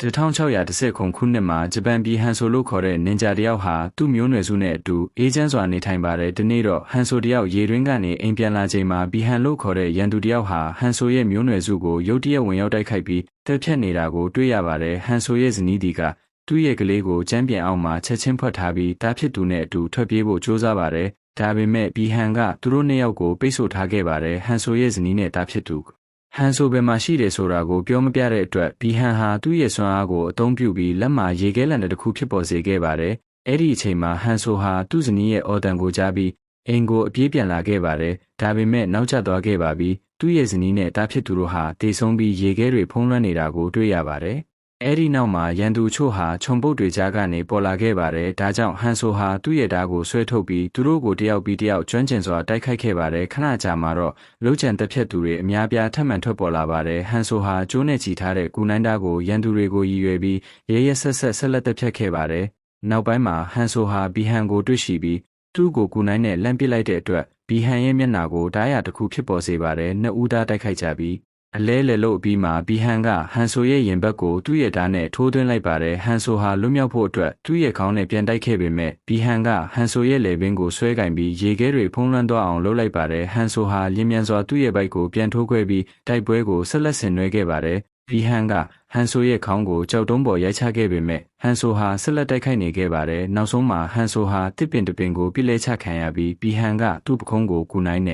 1610ခုနှစ်မှာဂျပန်ပြည်ဟန်ဆိုလို့ခေါ်တဲ့နင်ဂျာတယောက်ဟာသူ့မျိုးနွယ်စုနဲ့အတူအေဂျင့်စွာနေထိုင်ပါတယ်ဒီနေ့တော့ဟန်ဆိုတယောက်ရေတွင်းကနေအိမ်ပြန်လာချိန်မှာပြည်ဟန်လို့ခေါ်တဲ့ရန်သူတယောက်ဟာဟန်ဆိုရဲ့မျိုးနွယ်စုကိုရုတ်တရက်ဝင်ရောက်တိုက်ခိုက်ပြီးတက်ဖြတ်နေတာကိုတွေ့ရပါတယ်ဟန်ဆိုရဲ့ဇနီးဒီကသူ့ရဲ့ကလေးကိုကျမ်းပြန်အောင်မှာချက်ချင်းဖွက်ထားပြီးတားဖြစ်သူနဲ့အတူထွက်ပြေးဖို့ကြိုးစားပါတယ်ဒါပေမဲ့ပြည်ဟန်ကသူတို့နှစ်ယောက်ကိုပိတ်ဆို့ထားခဲ့ပါတယ်ဟန်ဆိုရဲ့ဇနီးနဲ့တားဖြစ်သူဟန်ဆိုဘယ်မှာရှိတယ်ဆိုတာကိုပြောမပြတဲ့အတွက်ဘီဟန်ဟာသူ့ရဲ့စွမ်းအားကိုအသုံးပြုပြီးလက်မှာရေခဲလံတစ်ခုဖြစ်ပေါ်စေခဲ့ပါတယ်။အဲ့ဒီအချိန်မှာဟန်ဆိုဟာသူ့ဇနီးရဲ့အော်တန်ကိုကြားပြီးအိမ်ကိုအပြေးပြန်လာခဲ့ပါတယ်။ဒါပေမဲ့နောက်ကျသွားခဲ့ပါပြီ။သူ့ရဲ့ဇနီးနဲ့တားဖြစ်သူတို့ဟာတေဆုံးပြီးရေခဲတွေဖုံးလွှမ်းနေတာကိုတွေ့ရပါတယ်။အဲ့ဒီနောက်မှာရန်သူချို့ဟာခြုံပုတ်တွေကြားကနေပေါ်လာခဲ့ပါတယ်။ဒါကြောင့်ဟန်ဆိုဟာသူ့ရဲ့ဓာတ်ကိုဆွဲထုတ်ပြီးသူတို့ကိုတယောက်ပြီးတယောက်ကျွမ်းကျင်စွာတိုက်ခိုက်ခဲ့ပါတယ်။ခဏကြာမှာတော့လှုပ်ကြံတက်ဖြတ်သူတွေအများပြားထပ်မံထွက်ပေါ်လာပါတယ်။ဟန်ဆိုဟာကျိုးနဲ့ချီထားတဲ့ကူနိုင်းဓာတ်ကိုရန်သူတွေကိုရည်ရွယ်ပြီးရဲရဲဆက်လက်တက်ဖြတ်ခဲ့ပါတယ်။နောက်ပိုင်းမှာဟန်ဆိုဟာဘီဟန်ကိုတွေ့ရှိပြီးသူ့ကိုကူနိုင်းနဲ့လှမ်းပစ်လိုက်တဲ့အတွက်ဘီဟန်ရဲ့မျက်နှာကိုဓာတ်ရတစ်ခုဖြစ်ပေါ်စေပါတယ်။နှစ်ဦးသားတိုက်ခိုက်ကြပြီးအလဲလေလို့ပြီးမှဘီဟန်ကဟန်ဆိုရဲ့ရင်ဘတ်ကိုသူ့ရဲ့ဓာတ်နဲ့ထိုးသွင်းလိုက်ပါတယ်ဟန်ဆိုဟာလွတ်မြောက်ဖို့အတွက်သူ့ရဲ့ခေါင်းနဲ့ပြန်တိုက်ခဲ့ပေမဲ့ဘီဟန်ကဟန်ဆိုရဲ့လေပင်ကိုဆွဲကင်ပြီးရေခဲတွေဖုံးလွှမ်းသွားအောင်လုပ်လိုက်ပါတယ်ဟန်ဆိုဟာလျင်မြန်စွာသူ့ရဲ့ဘိုက်ကိုပြန်ထိုးခွဲပြီးတိုက်ပွဲကိုဆက်လက်ဆင်နွှဲခဲ့ပါတယ်ဘီဟန်ကဟန်ဆိုရဲ့ခေါင်းကိုကြောက်တုံးပေါ်ရိုက်ချခဲ့ပေမဲ့ဟန်ဆိုဟာဆက်လက်တိုက်ခိုက်နေခဲ့ပါတယ်နောက်ဆုံးမှာဟန်ဆိုဟာတစ်ပင်တစ်ပင်ကိုပြစ်လဲချခံရပြီးဘီဟန်ကသူ့ပခုံးကိုကူနိုင်န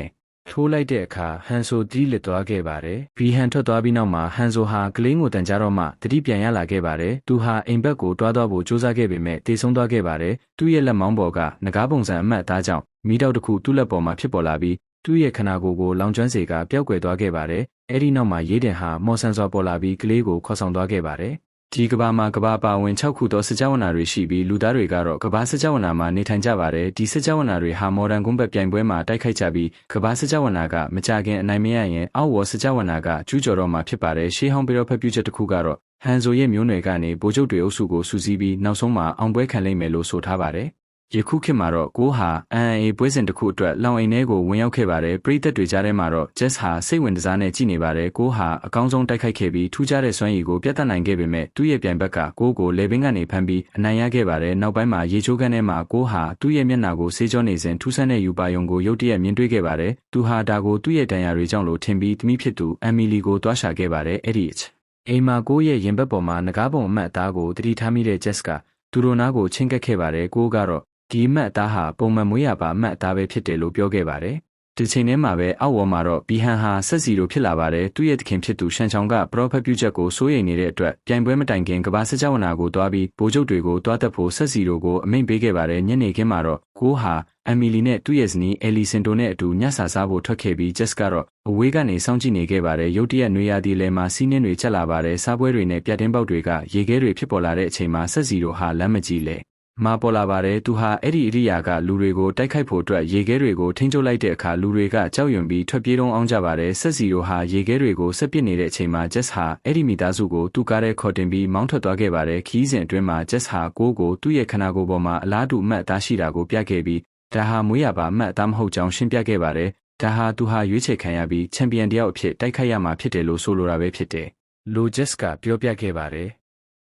ေထိုးလိုက်တဲ့အခါဟန်ဆိုတီးလက်သွားခဲ့ပါတယ်။ဘီဟန်ထွက်သွားပြီးနောက်မှာဟန်ဆိုဟာကလေးငိုတန်ကြတော့မှတတိပြန်ရလာခဲ့ပါတယ်။သူဟာအိမ်ဘက်ကိုတွားသွားဖို့ကြိုးစားခဲ့ပေမဲ့တေဆုံးသွားခဲ့ပါတယ်။သူ့ရဲ့လက်မောင်းပေါ်ကငကားပုံစံအမှတ်အသားကြောင့်မီးတောက်တစ်ခုသူ့လက်ပေါ်မှာဖြစ်ပေါ်လာပြီးသူ့ရဲ့ခန္ဓာကိုယ်ကိုလောင်ကျွမ်းစေကပျောက်ကွယ်သွားခဲ့ပါတယ်။အဲဒီနောက်မှာရေးတင်ဟာမော်ဆန်စွာပေါ်လာပြီးကလေးကိုခေါ်ဆောင်သွားခဲ့ပါတယ်။ဒီကဘာမှာကဘာပါဝင်6ခုသောစကြဝဠာတွေရှိပြီးလူသားတွေကတော့ကဘာစကြဝဠာမှာနေထိုင်ကြပါတယ်ဒီစကြဝဠာတွေဟာမော်ဒန်ကွန်းဘက်ပြိုင်ပွဲမှာတိုက်ခိုက်ကြပြီးကဘာစကြဝဠာကမကြခင်အနိုင်မရရင်အောက်ဝေါ်စကြဝဠာကကျူးကျော်တော့မှာဖြစ်ပါတယ်ရှေးဟောင်းပြီးတော့ဖက်ပြူချက်တစ်ခုကတော့ဟန်ဆိုရဲ့မျိုးနွယ်ကနေဗိုလ်ချုပ်တွေအုပ်စုကိုစုစည်းပြီးနောက်ဆုံးမှာအောင်ပွဲခံလိမ့်မယ်လို့ဆိုထားပါတယ်ယခုခေတ်မှာတော့ကိုဟာ MMA ပွဲစဉ်တစ်ခုအတွက်လောင်အိမ်ထဲကိုဝင်ရောက်ခဲ့ပါတယ်ပရိသတ်တွေကြားထဲမှာတော့ Jess ဟာစိတ်ဝင်စားနဲ့ကြည်နေပါတယ်ကိုဟာအကောင်းဆုံးတိုက်ခိုက်ခဲ့ပြီးထူးခြားတဲ့စွမ်းရည်ကိုပြသနိုင်ခဲ့ပေမဲ့သူ့ရဲ့ပြိုင်ဘက်ကကိုလေဘင်းကနေဖမ်းပြီးအနိုင်ရခဲ့ပါတယ်နောက်ပိုင်းမှာရေချိုးခန်းထဲမှာကိုဟာသူ့ရဲ့မျက်နှာကိုဆေးကြောနေစဉ်ထူးဆန်းတဲ့ယူပါယုံကိုရုတ်တရက်မြင်တွေ့ခဲ့ပါတယ်သူဟာဒါကိုသူ့ရဲ့ဒဏ်ရာတွေကြောင့်လို့ထင်ပြီးသမီးဖြစ်သူအမီလီကိုတွားရှာခဲ့ပါတယ်အဲ့ဒီအိမ်မှာကိုရဲ့ရင်ဘတ်ပေါ်မှာငကားပုံအမတ်အသားကိုတတိထားမိတဲ့ Jess ကသူတို့နားကိုချင်းကပ်ခဲ့ပါတယ်ကိုကတော့ဒီအမတ်အသားဟာပုံမှန်မွေးရပါအမတ်အသားပဲဖြစ်တယ်လို့ပြောခဲ့ပါတယ်။ဒီချိန်ထဲမှာပဲအောက်ဝေါ်မှာတော့ဘီဟန်ဟာဆက်စီလိုဖြစ်လာပါတယ်။သူ့ရဲ့သခင်ဖြစ်သူရှန်ချောင်ကပရောဖက်ပြုချက်ကိုစိုးရိမ်နေတဲ့အတွက်ပြိုင်ပွဲမတိုင်ခင်ကဘာစကြဝဠာကိုတွားပြီးဗိုလ်ချုပ်တွေကိုတွားတက်ဖို့ဆက်စီလိုကိုအမိန့်ပေးခဲ့ပါတယ်။ညနေခင်းမှာတော့ကိုဟာအမီလီနဲ့သူ့ရဲ့ဇနီးအယ်လီစင်တိုနဲ့အတူညစာစားဖို့ထွက်ခဲ့ပြီးဂျက်စ်ကတော့အဝေးကနေစောင့်ကြည့်နေခဲ့ပါတယ်။ရုတ်တရက်နွေရာသီလယ်မှာစီးနှင်းတွေချက်လာပါတယ်။စားပွဲတွေနဲ့ပြတ်တင်းပေါက်တွေကရေခဲတွေဖြစ်ပေါ်လာတဲ့အချိန်မှာဆက်စီလိုဟာလမ်းမကြီးလေမာပေါ်လာပါတယ်သူဟာအဲ့ဒီအရိယာကလူတွေကိုတိုက်ခိုက်ဖို့အတွက်ရေခဲတွေကိုထိန်းချုပ်လိုက်တဲ့အခါလူတွေကကြောက်ရွံ့ပြီးထွက်ပြေးတုံးအောင်ကြပါတယ်ဆက်စီတို့ဟာရေခဲတွေကိုဆက်ပစ်နေတဲ့အချိန်မှာဂျက်ဟာအဲ့ဒီမိသားစုကိုသူ့ကားထဲခေါ်တင်ပြီးမောင်းထွက်သွားခဲ့ပါတယ်ခီးစဉ်အတွင်းမှာဂျက်ဟာကိုသူ့ရဲ့ခန္ဓာကိုယ်ပေါ်မှာအလားတူအမှတ်အသားရှိတာကိုပြခဲ့ပြီးဒါဟာမွေးရပါအမှတ်အသားမဟုတ်ကြောင်းရှင်းပြခဲ့ပါတယ်ဒါဟာသူဟာရွေးချယ်ခံရပြီးချန်ပီယံတယောက်အဖြစ်တိုက်ခိုက်ရမှာဖြစ်တယ်လို့ဆိုလိုတာပဲဖြစ်တယ်လိုဂျက်ကပြောပြခဲ့ပါတယ်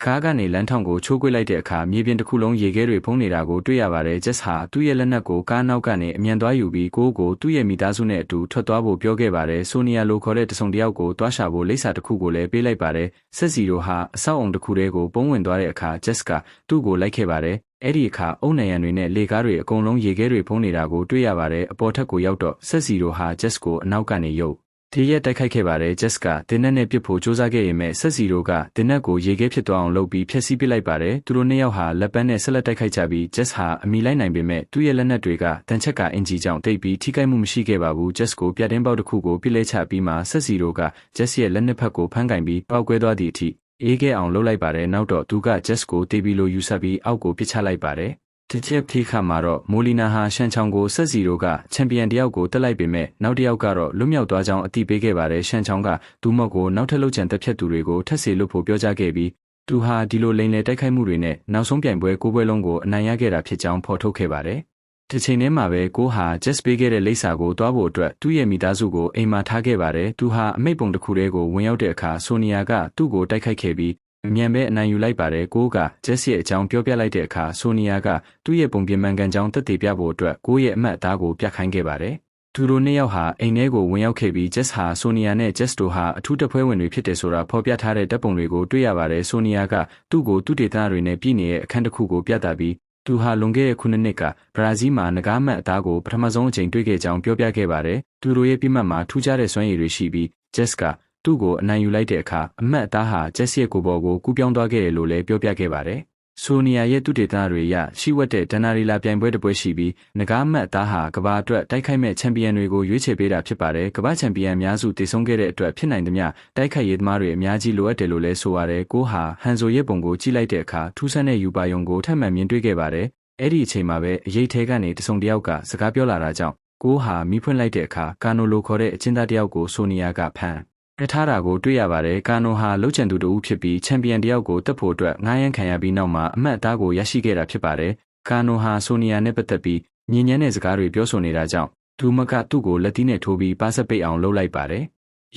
ကားကနေလမ်းထောင်ကိုချိုးကွေ့လိုက်တဲ့အခါမြေပြင်တစ်ခုလုံးရေခဲတွေဖုံးနေတာကိုတွေ့ရပါတယ်ဂျက်ဟာသူ့ရဲ့လက်နက်ကိုကားနောက်ကနေအမြန်သွားယူပြီးကိုသူ့ရဲ့မိသားစုနဲ့အတူထွက်သွားဖို့ပြောခဲ့ပါတယ်ဆိုနီယာလိုခေါ်တဲ့တစုံတစ်ယောက်ကိုတွားရှာဖို့လိပ်စာတစ်ခုကိုလည်းပေးလိုက်ပါတယ်ဆက်စီတို့ဟာအဆောက်အုံတစ်ခုထဲကိုပုံဝင်သွားတဲ့အခါဂျက်ကသူ့ကိုလိုက်ခဲ့ပါတယ်အဲ့ဒီအခါအုံနံရံတွေနဲ့လေကားတွေအကုန်လုံးရေခဲတွေဖုံးနေတာကိုတွေ့ရပါတယ်အပေါ်ထက်ကိုရောက်တော့ဆက်စီတို့ဟာဂျက်ကိုအနောက်ကနေရုပ်ဒီရက်တိုက်ခိုက်ခဲ့ပါတယ်ဂျက်ကတင်းနက်နဲ့ပစ်ဖို့စူးစမ်းခဲ့ရမယ်ဆက်စီတို့ကတင်းနက်ကိုရေခဲဖြစ်သွားအောင်လုပ်ပြီးဖျက်ဆီးပစ်လိုက်ပါတယ်သူတို့နှစ်ယောက်ဟာလက်ပန်းနဲ့ဆက်လက်တိုက်ခိုက်ကြပြီးဂျက်ဟာအမိလိုက်နိုင်ပေမဲ့သူ့ရဲ့လက်နက်တွေကတန်ချက်ကအင်ဂျီကြောင့်တိတ်ပြီးထိခိုက်မှုမရှိခဲ့ပါဘူးဂျက်ကိုပြတင်းပေါက်တစ်ခုကိုပြစ်လဲချပြီးမှဆက်စီတို့ကဂျက်ရဲ့လက်နက်ဖက်ကိုဖမ်းကင်ပြီးပောက်ကွဲသွားသည့်အထိအေးခဲအောင်လုပ်လိုက်ပါတယ်နောက်တော့သူကဂျက်ကိုတေးပြီးလိုယူဆပြီးအောက်ကိုပစ်ချလိုက်ပါတယ်တချက်ထိခါမှာတော့မိုလီနာဟာရှန်ချောင်ကိုဆက်စီတို့ကချန်ပီယံတယောက်ကိုတက်လိုက်ပေမဲ့နောက်တစ်ယောက်ကတော့လွတ်မြောက်သွားကြောင်းအသိပေးခဲ့ပါတယ်ရှန်ချောင်ကသူ့မော့ကိုနောက်ထပ်လှုပ်ချန်တက်ဖြတ်သူတွေကိုထပ်စေလို့ဖို့ပြောကြားခဲ့ပြီးသူဟာဒီလိုလိန်လည်တိုက်ခိုက်မှုတွေနဲ့နောက်ဆုံးပြိုင်ပွဲ9ပွဲလုံးကိုအနိုင်ရခဲ့တာဖြစ်ကြောင်းဖော်ထုတ်ခဲ့ပါတယ်ဒီချိန်ထဲမှာပဲကိုဟာဂျက်ပေးခဲ့တဲ့လိပ်စာကိုတွားဖို့အတွက်သူ့ရဲ့မိသားစုကိုအိမ်မှာထားခဲ့ပါတယ်သူဟာအမိတ်ပုံတစ်ခုတည်းကိုဝင်ရောက်တဲ့အခါဆိုနီယာကသူ့ကိုတိုက်ခိုက်ခဲ့ပြီး မြန်ပဲအနိုင်ယူလိုက်ပါတယ်ကိုကဂျက်စ်ရဲ့အကြောင်းပြောပြလိုက်တဲ့အခါဆိုနီယာကသူ့ရဲ့ပုံပြင်မှန်ကန်ကြောင်းသက်သေပြဖို့အတွက်ကိုရဲ့အမှတ်အသားကိုပြခိုင်းခဲ့ပါတယ်သူတို့နှစ်ယောက်ဟာအိမ်ထဲကိုဝင်ရောက်ခဲ့ပြီးဂျက်စ်ဟာဆိုနီယာနဲ့ဂျက်စ်တို့ဟာအထူးတပွဲဝင်တွေဖြစ်တယ်ဆိုတာဖော်ပြထားတဲ့ဓာတ်ပုံတွေကိုတွေ့ရပါတယ်ဆိုနီယာကသူ့ကိုသူ့ဒေသတွေနဲ့ပြည်နေတဲ့အခန်းတစ်ခုကိုပြသပြီးသူဟာလွန်ခဲ့တဲ့ခုနှစ်ကဘရာဇီးမှာငကားမှတ်အသားကိုပထမဆုံးအကြိမ်တွေ့ခဲ့ကြောင်းပြောပြခဲ့ပါတယ်သူတို့ရဲ့ပြမှတ်မှာထူးခြားတဲ့စွမ်းရည်တွေရှိပြီးဂျက်စ်ကသူ့ကိုအနိုင်ယူလိုက်တဲ့အခါအမှတ်အသားဟာဂျက်စ်ရဲ့ကိုယ်ပေါ်ကိုကူးပြောင်းသွားခဲ့တယ်လို့လည်းပြောပြခဲ့ပါတယ်ဆိုနီယာရဲ့သူဒေသတွေရရှိဝတ်တဲ့ဒန်နာရီလာပြိုင်ပွဲတစ်ပွဲရှိပြီးငကားမှတ်အသားဟာကမ္ဘာအတွက်တိုက်ခိုက်မဲ့ချန်ပီယံတွေကိုရွေးချယ်ပေးတာဖြစ်ပါတယ်ကမ္ဘာချန်ပီယံများစုတည်ဆုံခဲ့တဲ့အတွက်ဖြစ်နိုင်သမျှတိုက်ခိုက်ရေးသမားတွေအများကြီးလိုအပ်တယ်လို့လည်းဆိုရတယ်ကိုဟာဟန်ဆိုရဲ့ပုံကိုကြည့်လိုက်တဲ့အခါထူးဆန်းတဲ့ယူပါယုံကိုထပ်မံမြင်တွေ့ခဲ့ပါတယ်အဲ့ဒီအချိန်မှာပဲအရေးထဲကနေတစုံတစ်ယောက်ကစကားပြောလာတာကြောင့်ကိုဟာမိဖွင့်လိုက်တဲ့အခါကာနိုလိုခေါ်တဲ့အချင်းသားတစ်ယောက်ကိုဆိုနီယာကဖမ်းထားတာကိုတွေ့ရပါတယ်ကာနိုဟာလှုပ်ချန်သူတဦးဖြစ်ပြီးချန်ပီယံတစ်ယောက်ကိုတပ်ဖို့အတွက်ငားရမ်းခံရပြီးနောက်မှာအမှတ်အသားကိုရရှိခဲ့တာဖြစ်ပါတယ်ကာနိုဟာဆိုနီယာနဲ့ပတ်သက်ပြီးညဉ့်ညမ်းတဲ့စကားတွေပြောဆိုနေတာကြောင့်သူမကသူ့ကိုလက်သီးနဲ့ထိုးပြီးပါစပ်ပိတ်အောင်လှုပ်လိုက်ပါတယ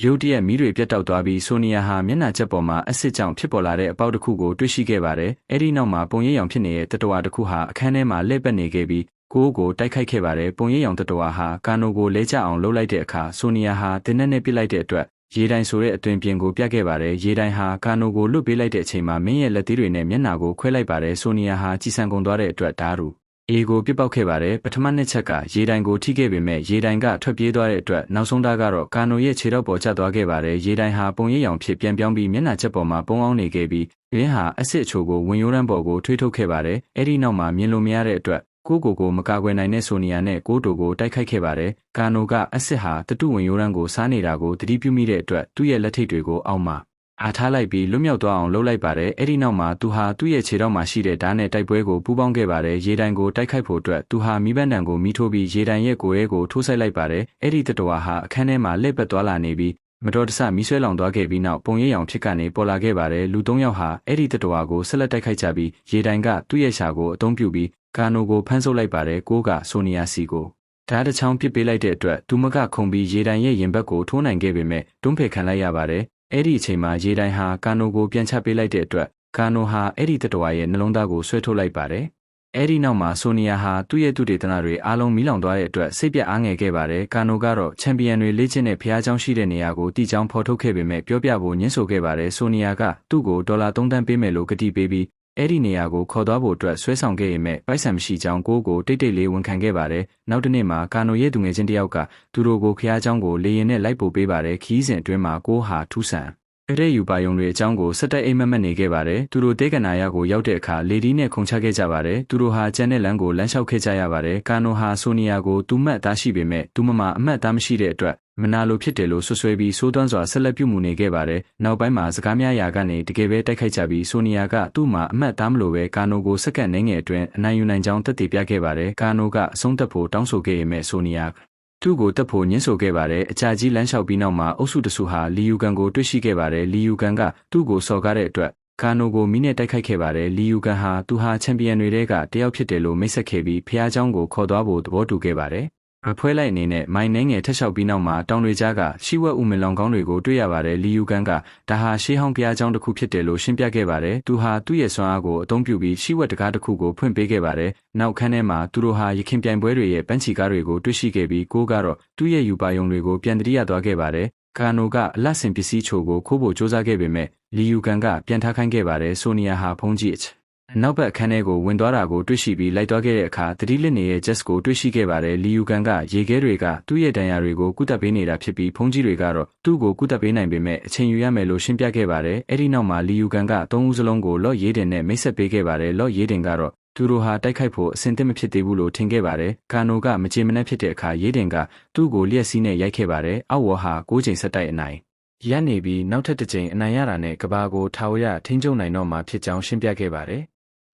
်ရုတ်တရက်မီးတွေပြတ်တောက်သွားပြီးဆိုနီယာဟာမျက်နှာချက်ပေါ်မှာအက်ဆစ်ကြောင့်ဖြစ်ပေါ်လာတဲ့အပေါက်တစ်ခုကိုတွေ့ရှိခဲ့ပါတယ်အဲ့ဒီနောက်မှာပုံရိပ်ရောင်ဖြစ်နေတဲ့တတဝါတစ်ခုဟာအခန်းထဲမှာလှည့်ပတ်နေခဲ့ပြီးကိုတိုက်ခိုက်ခဲ့ပါတယ်ပုံရိပ်ရောင်တတဝါဟာကာနိုကိုလဲကျအောင်လှုပ်လိုက်တဲ့အခါဆိုနီယာဟာတင်းနဲ့ပစ်လိုက်တဲ့အတွက်ရေတိုင်ဆိုတဲ့အသွင်ပြင်ကိုပြခဲ့ပါတယ်ရေတိုင်ဟာကာနိုကိုလွတ်ပေးလိုက်တဲ့အချိန်မှာမင်းရဲ့လက်သေးတွေနဲ့မျက်နှာကိုခွဲလိုက်ပါတယ်ဆိုနီယာဟာကြည်စံကုန်သွားတဲ့အတွက်ဓာတ်ရူအေကိုပြစ်ပေါက်ခဲ့ပါတယ်ပထမနှစ်ချက်ကရေတိုင်ကိုထိခဲ့ပေမဲ့ရေတိုင်ကထွက်ပြေးသွားတဲ့အတွက်နောက်ဆုံးသားကတော့ကာနိုရဲ့ခြေထောက်ပေါ်ကျသွားခဲ့ပါတယ်ရေတိုင်ဟာပုံရိပ်ရောင်ဖြစ်ပြန်ပြောင်းပြီးမျက်နှာချက်ပေါ်မှာပုံအောင်နေခဲ့ပြီးရင်းဟာအက်ဆစ်အချိုကိုဝင်ရိုးရမ်းပေါ်ကိုထွေးထုတ်ခဲ့ပါတယ်အဲ့ဒီနောက်မှာမြင်လို့မရတဲ့အတွက်ကိုမကာကွယ်နိုင်တဲ့ဆိုနီယာနဲ့ကိုတိုကိုတိုက်ခိုက်ခဲ့ပါတယ်။ကာနိုကအက်ဆစ်ဟာတတုဝင်ရိုးရမ်းကိုစားနေတာကိုသတိပြုမိတဲ့အတွက်သူ့ရဲ့လက်ထိပ်တွေကိုအောက်မှာအားထားလိုက်ပြီးလွတ်မြောက်သွားအောင်လှုပ်လိုက်ပါတယ်။အဲ့ဒီနောက်မှာသူဟာသူ့ရဲ့ခြေထောက်မှာရှိတဲ့ဓာတ်နဲ့တိုက်ပွဲကိုပူးပေါင်းခဲ့ပါတယ်။ရေတိုင်ကိုတိုက်ခိုက်ဖို့အတွက်သူဟာမီးပန်းတံကိုမီးထိုးပြီးရေတိုင်ရဲ့ကိုယ်ရဲကိုထိုးဆိုင်လိုက်ပါတယ်။အဲ့ဒီတတဝါဟာအခန်းထဲမှာလှည့်ပတ်သွားလာနေပြီးမတော်တဆမီးဆွဲလောင်သွားခဲ့ပြီးနောက်ပုံရိပ်ရောင်ဖြစ်ကနေပေါ်လာခဲ့ပါတယ်။လူ၃ယောက်ဟာအဲ့ဒီတတဝါကိုဆက်လက်တိုက်ခိုက်ကြပြီးရေတိုင်ကသူ့ရဲ့ရှာကိုအသုံးပြုပြီးကာနိုကိုဖမ်းဆုပ်လိုက်ပါတယ်ကိုကဆိုနီယာစီကိုဓာတ်တစ်ချောင်းပစ်ပေးလိုက်တဲ့အတွက်သူမကခုန်ပြီးရေတိုင်ရဲ့ရင်ဘတ်ကိုထိုးနိုင်ခဲ့ပေမဲ့တွန်းဖယ်ခံလိုက်ရပါတယ်အဲ့ဒီအချိန်မှာရေတိုင်ဟာကာနိုကိုပြန်ချပေးလိုက်တဲ့အတွက်ကာနိုဟာအဲ့ဒီတတဝါရဲ့နှလုံးသားကိုဆွဲထုတ်လိုက်ပါတယ်အဲ့ဒီနောက်မှာဆိုနီယာဟာသူ့ရဲ့သူတေသနာတွေအားလုံးမီးလောင်သွားတဲ့အတွက်စိတ်ပြတ်အားငယ်ခဲ့ပါတယ်ကာနိုကတော့ချန်ပီယံတွေလေ့ကျင့်တဲ့ဖျားเจ้าရှိတဲ့နေရာကိုတီချောင်းဖော်ထုတ်ခဲ့ပေမဲ့ပြောပြဖို့ညှင်းဆိုခဲ့ပါတယ်ဆိုနီယာကသူ့ကိုဒေါ်လာ3 သန်းပေးမယ်လို့ကတိပေးပြီးအဲ့ဒီနေရာကိုခေါ်သွားဖို့အတွက်ဆွဲဆောင်ခဲ့ရမဲ့ပိုက်ဆံမရှိကြောင်းကိုတိတ်တိတ်လေးဝန်ခံခဲ့ပါတယ်နောက်တစ်နေ့မှာကာနိုရဲ့သူငယ်ချင်းတစ်ယောက်ကသူတို့ကိုဖျားเจ้าကိုလေရင်နဲ့လိုက်ပို့ပေးပါတယ်ခီးစဉ်အတွင်းမှာကိုဟာထူးဆန်အဲ့ဒီယူပါယုံတွေအကြောင်းကိုစက်တိုက်အိမ်မက်နေခဲ့ပါတယ်သူတို့တေကနာရကိုရောက်တဲ့အခါလေဒီနဲ့ခုန်ချခဲ့ကြပါတယ်သူတို့ဟာကျန်တဲ့လမ်းကိုလမ်းလျှောက်ခဲ့ကြရပါတယ်ကာနိုဟာဆိုနီယာကိုသူ့မှတ်သားရှိပေမဲ့သူမမအမှတ်သားမရှိတဲ့အတွက်မနာလိုဖြစ်တယ်လို့ဆွဆွဲပြီးစိုးသွမ်းစွာဆက်လက်ပြုမှုနေခဲ့ပါတယ်နောက်ပိုင်းမှာစကားများရာကနေတကယ်ပဲတိုက်ခိုက်ကြပြီးဆိုနီယာကသူ့မှာအမှတ်သားမလို့ပဲကာနိုကိုစက္ကန့်နှဲငယ်အတွင်းအနိုင်ယူနိုင်ကြောင်းသက်သေပြခဲ့ပါတယ်ကာနိုကအဆုံးသတ်ဖို့တောင်းဆိုခဲ့ရမဲ့ဆိုနီယာသူ့ကိုတပ်ဖို့ညှင်းဆိုခဲ့ပါတယ်အကြာကြီးလမ်းလျှောက်ပြီးနောက်မှာအုပ်စုတစုဟာလီယူကန်ကိုတွေ့ရှိခဲ့ပါတယ်လီယူကန်ကသူ့ကိုစော်ကားတဲ့အတွက်ကာနိုကိုမိနဲ့တိုက်ခိုက်ခဲ့ပါတယ်လီယူကန်ဟာသူဟာချန်ပီယံတွေထဲကတယောက်ဖြစ်တယ်လို့မိတ်ဆက်ခဲ့ပြီးဖျားเจ้าကိုခေါ်သွားဖို့သဘောတူခဲ့ပါတယ်အဖွဲလိုက်အနေနဲ့မိုင်းနှဲငယ်ထက်လျှောက်ပြီးနောက်မှာတောင်တွေကြားကရှိဝက်ဦးမင်လောင်ကောင်းတွေကိုတွေ့ရပါတယ်လီယူကန်ကဒါဟာရှေးဟောင်းဘုရားကျောင်းတစ်ခုဖြစ်တယ်လို့ရှင်းပြခဲ့ပါတယ်သူဟာသူ့ရဲ့စွမ်းအားကိုအသုံးပြုပြီးရှိဝက်တကားတစ်ခုကိုဖွင့်ပေးခဲ့ပါတယ်နောက်ခန်းထဲမှာသူတို့ဟာရခင်ပြိုင်ပွဲတွေရဲ့ပန်းချီကားတွေကိုတွေ့ရှိခဲ့ပြီးကိုကတော့သူ့ရဲ့ယူပါယုံတွေကိုပြန်တရိယာသွားခဲ့ပါတယ်ကာနိုကအလတ်စင်ပစ္စည်းချိုကိုခိုးဖို့စူးစမ်းခဲ့ပေမဲ့လီယူကန်ကပြန်ထားခိုင်းခဲ့ပါတယ်ဆိုနီယာဟာဖုန်းကြည့်နောက်ဘက်အခန်းထဲကိုဝင်သွားတာကိုတွေ့ရှိပြီးလိုက်သွားခဲ့တဲ့အခါသတိလစ်နေတဲ့ Jess ကိုတွေ့ရှိခဲ့ပါတယ်လီယူကန်ကရေခဲတွေကသူ့ရဲ့ဒဏ်ရာတွေကိုကုသပေးနေတာဖြစ်ပြီးဖုန်းကြီးတွေကတော့သူ့ကိုကုသပေးနိုင်ပေမဲ့အချိန်ယူရမယ်လို့ရှင်းပြခဲ့ပါတယ်အဲ့ဒီနောက်မှာလီယူကန်ကသုံးဦးစလုံးကိုလော့ရေးတင်နဲ့မိတ်ဆက်ပေးခဲ့ပါတယ်လော့ရေးတင်ကတော့သူတို့ဟာတိုက်ခိုက်ဖို့အဆင်သင့်မဖြစ်သေးဘူးလို့ထင်ခဲ့ပါတယ်ကာနိုကမကြေမနက်ဖြစ်တဲ့အခါရေးတင်ကသူ့ကိုလျှက်စီးနဲ့ရိုက်ခဲ့ပါတယ်အောက်ဝေါ်ဟာ6ချိန်ဆက်တိုက်အနိုင်ရနေပြီးနောက်ထပ်တစ်ချိန်အနိုင်ရတာနဲ့ကဘာကိုထာဝရထိန်းချုပ်နိုင်တော့မှာဖြစ်ကြောင်းရှင်းပြခဲ့ပါတယ်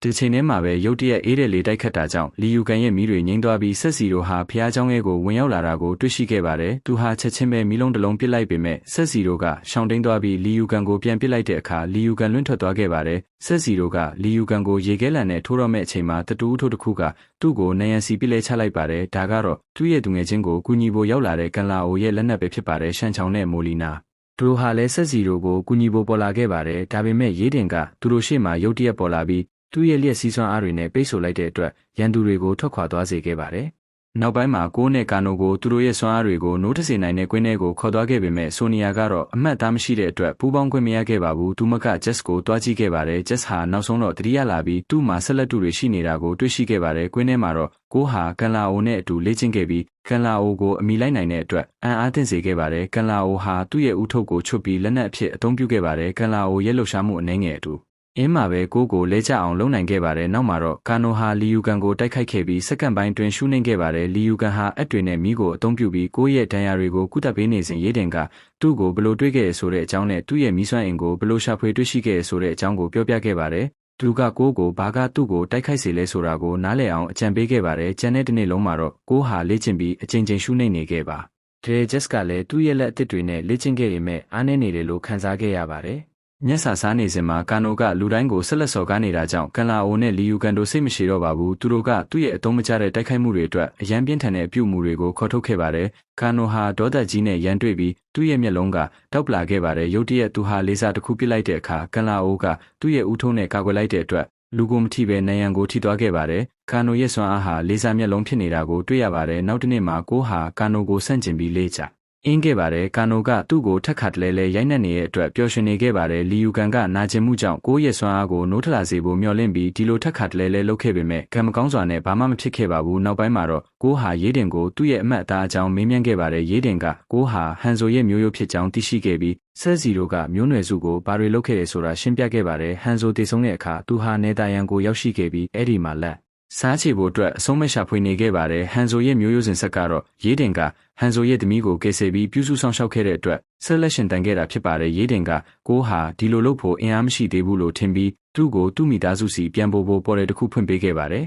ဒီချိန်ထဲမှာပဲရုတ်တရက်အေးတဲ့လေတိုက်ခတ်တာကြောင့်လီယူကန်ရဲ့မီးတွေငိမ့်သွားပြီးဆက်စီတို့ဟာဖျားเจ้าရဲ့ကိုဝင်ရောက်လာတာကိုတွေ့ရှိခဲ့ပါတယ်။သူဟာချက်ချင်းပဲမီးလုံးတစ်လုံးပစ်လိုက်ပေမဲ့ဆက်စီတို့ကရှောင်တိန်သွားပြီးလီယူကန်ကိုပြန်ပစ်လိုက်တဲ့အခါလီယူကန်လွင့်ထွက်သွားခဲ့ပါတယ်။ဆက်စီတို့ကလီယူကန်ကိုရေခဲလံနဲ့ထိုးတော့မဲ့အချိန်မှာတတူးထိုးတစ်ခုကသူ့ကိုနယံစီပစ်လဲချလိုက်ပါတယ်။ဒါကတော့သူ့ရဲ့သူငယ်ချင်းကိုကူညီဖို့ရောက်လာတဲ့ကန်လာအိုရဲ့လက်နက်ပဲဖြစ်ပါတယ်ရှန်ချောင်နဲ့မိုလီနာ သူတို့ဟာလည်းဆက်စီတို့ကိုကူညီဖို့ပေါ်လာခဲ့ပါတယ်ဒါပေမဲ့ရေးတင်ကသူတို့ရှေ့မှာရုတ်တရက်ပေါ်လာပြီးသူ့ရဲ့လျက်စီးစွမ်းအားတွေနဲ့ပိတ်ဆို့လိုက်တဲ့အတွက်ရန်သူတွေကိုထွက်ခွာသွားစေခဲ့ပါတယ်နောက်ပိုင်းမှာကိုးနဲ့ကာနိုကိုသူတို့ရဲ့စွမ်းအားတွေကိုနိုးထစေနိုင်တဲ့ကွင်းထဲကိုခေါ်သွားခဲ့ပေမဲ့ဆိုနီယာကတော့အမှတ်သားမရှိတဲ့အတွက်ပူးပေါင်းခွင့်မရခဲ့ပါဘူးသူမကဂျက်စ်ကိုတွားကြည့်ခဲ့ပါတယ်ဂျက်စ်ဟာနောက်ဆုံးတော့တတိယလာပြီးသူ့မှာဆက်လက်တူတွေရှိနေတာကိုတွေ့ရှိခဲ့ပါတယ်ကွင်းထဲမှာတော့ကိုးဟာကန်လာအိုနဲ့အတူလေ့ကျင့်ခဲ့ပြီးကန်လာအိုကိုအမိလိုက်နိုင်တဲ့အတွက်အံ့အားသင့်စေခဲ့ပါတယ်ကန်လာအိုဟာသူ့ရဲ့ဦးထုပ်ကိုချွတ်ပြီးလက်နက်အဖြစ်အသုံးပြုခဲ့ပါတယ်ကန်လာအိုရဲ့လှုပ်ရှားမှုအနှဲငယ်အတူအင်းမှာပဲကိုလဲကျအောင်လုပ်နိုင်ခဲ့ပါတယ်နောက်မှာတော့ကာနိုဟာလီယူကန်ကိုတိုက်ခိုက်ခဲ့ပြီးစက္ကန့်ပိုင်းတွင်ရှုနှိမ့်ခဲ့ပါတယ်လီယူကန်ဟာအက်တွေနဲ့မီးကိုအသုံးပြုပြီးကိုရဲ့ဒဏ်ရာတွေကိုကုသပေးနေစဉ်ရေးတင်ကသူ့ကိုဘလို့တွေ့ခဲ့ရဆိုတဲ့အကြောင်းနဲ့သူ့ရဲ့မီးစွမ်းအင်ကိုဘလို့ရှာဖွေတွေ့ရှိခဲ့ရဆိုတဲ့အကြောင်းကိုပြောပြခဲ့ပါတယ်သူကကိုဘာကသူ့ကိုတိုက်ခိုက်စေလဲဆိုတာကိုနားလည်အောင်အကြံပေးခဲ့ပါတယ်ကျန်တဲ့တစ်နေ့လုံးမှာတော့ကိုဟာလေ့ကျင့်ပြီးအချိန်ချင်းရှုနှိမ့်နေခဲ့ပါဂျက်စ်ကလည်းသူ့ရဲ့လက်အသစ်တွေနဲ့လေ့ကျင့်ခဲ့ပေမဲ့အားနည်းနေတယ်လို့ခံစားခဲ့ရပါတယ်ညက်စာစားနေစဉ်မှာကာနိုကလူတိုင်းကိုဆက်လက်စော်ကားနေတာကြောင့်ကန်လာအိုနဲ့လီယူကန်တို့စိတ်မရှိတော့ပါဘူးသူတို့ကသူ့ရဲ့အသုံးမကျတဲ့တိုက်ခိုက်မှုတွေအတွက်အရန်ပြင်းထန်တဲ့အပြုအမူတွေကိုခေါ်ထုတ်ခဲ့ပါတယ်ကာနိုဟာဒေါသကြီးနဲ့ရန်တွေ့ပြီးသူ့ရဲ့မျက်လုံးကတောက်ပလာခဲ့ပါတယ်ရုတ်တရက်သူဟာလေဆာတစ်ခုပစ်လိုက်တဲ့အခါကန်လာအိုကသူ့ရဲ့ဦးထုံးနဲ့ကာကွယ်လိုက်တဲ့အတွက်လူကိုမထိပဲနယံကိုထိသွားခဲ့ပါတယ်ကာနိုရဲ့စွမ်းအားဟာလေဆာမျက်လုံးဖြစ်နေတာကိုတွေ့ရပါတယ်နောက်တစ်နေ့မှာကိုဟာကာနိုကိုဆန့်ကျင်ပြီးလေ့ကျအင်းခဲ့ပါတယ်ကာနိုကသူ့ကိုထက်ခါတလဲလဲရိုက်နှက်နေတဲ့အတွက်ပျော်ရွှင်နေခဲ့ပါတယ်လီယူကန်ကနာကျင်မှုကြောင့်ကိုရဲ့စွမ်းအားကိုနိုးထလာစေဖို့မျှော်လင့်ပြီးဒီလိုထက်ခါတလဲလဲလုပ်ခဲ့ပေမဲ့ကံမကောင်းစွာနဲ့ဘာမှမဖြစ်ခဲ့ပါဘူးနောက်ပိုင်းမှာတော့ကိုဟာရေးတင်ကိုသူ့ရဲ့အမတ်အသားအကြောင်းမေးမြန်းခဲ့ပါတယ်ရေးတင်ကကိုဟာဟန်ဆိုရဲ့မျိုးရိုးဖြစ်ကြောင်းသိရှိခဲ့ပြီးဆဲစီတို့ကမျိုးနွယ်စုကိုဘာတွေလုပ်ခဲ့တယ်ဆိုတာရှင်းပြခဲ့ပါတယ်ဟန်ဆိုတည်ဆုံးတဲ့အခါသူဟာနေတာယန်ကိုရောက်ရှိခဲ့ပြီးအဲ့ဒီမှာလက်စားချေဖို့အတွက်အဆုံးမရှာဖွေနေခဲ့ပါတယ်ဟန်ဆိုရဲ့မျိုးရိုးစဉ်ဆက်ကတော့ရေးတင်ကဟန်ဆိုရဲ့သမီးကိုကယ်ဆယ်ပြီးပြုစုဆောင်ရှောက်ခဲ့တဲ့အတွက်ဆက်လက်ရှင်တန်ခဲ့တာဖြစ်ပါတယ်ရေးတင်ကကိုဟာဒီလိုလုပ်ဖို့အင်အားမရှိသေးဘူးလို့ထင်ပြီးသူ့ကိုသူ့မိသားစုစီပြန်ပို့ဖို့ပေါ်တယ်တစ်ခုဖွင့်ပေးခဲ့ပါတယ်